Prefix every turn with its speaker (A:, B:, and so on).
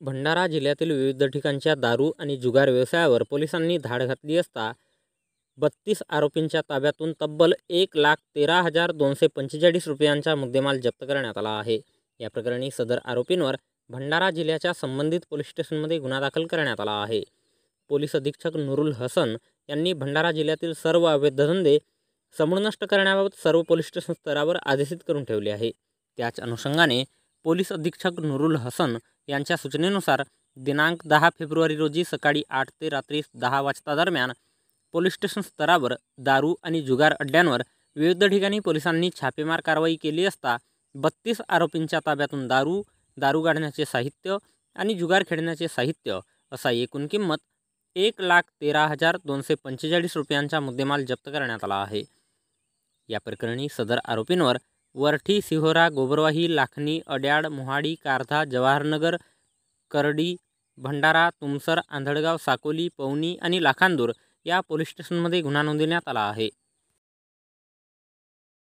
A: भंडारा जिल्ह्यातील विविध ठिकाणच्या दारू आणि जुगार व्यवसायावर पोलिसांनी धाड घातली असता 32 आरोपींच्या ताब्यातून तब्बल 1,13,245 रुपयांचा मुद्देमाल जप्त करण्यात आला आहे. या प्रकरणी सदर आरोपींवर भंडारा जिल्ह्याच्या संबंधित पोलीस स्टेशनमध्ये गुन्हा दाखल करण्यात आला आहे. पोलीस अधीक्षक नुरुल हसन यांनी भंडारा जिल्ह्यातील सर्व अवैध धंदे समूळ नष्ट करण्याबाबत सर्व पोलीस स्टेशन स्तरावर आदेशित करून ठेवले आहे. त्याच अनुषंगाने पोलीस अधीक्षक नुरुल हसन यांच्या सूचनेनुसार दिनांक 10 फेब्रुवारी रोजी सकाळी 8 ते रात्री 10 वाजता दरम्यान पोलीस स्टेशन स्तरावर दारू आणि जुगार अड्ड्यांवर विविध ठिकाणी पोलिसांनी छापेमार कारवाई केली असता 32 आरोपींच्या ताब्यातून दारू गाडण्याचे साहित्य आणि जुगार खेळण्याचे साहित्य असा एकूण किंमत 1,13,245 रुपयांचा मुद्देमाल जप्त करण्यात आला आहे. या प्रकरणी सदर आरोपींवर वरठी, सिहोरा, गोबरवाही, लाखनी, अड्याड, मोहाडी, कारधा, जवाहरनगर, करडी, भंडारा, तुमसर, आंधळगाव, साकोली, पवनी आणि लाखांदूर या पोलीस स्टेशनमध्ये गुन्हा नोंदवण्यात आला आहे.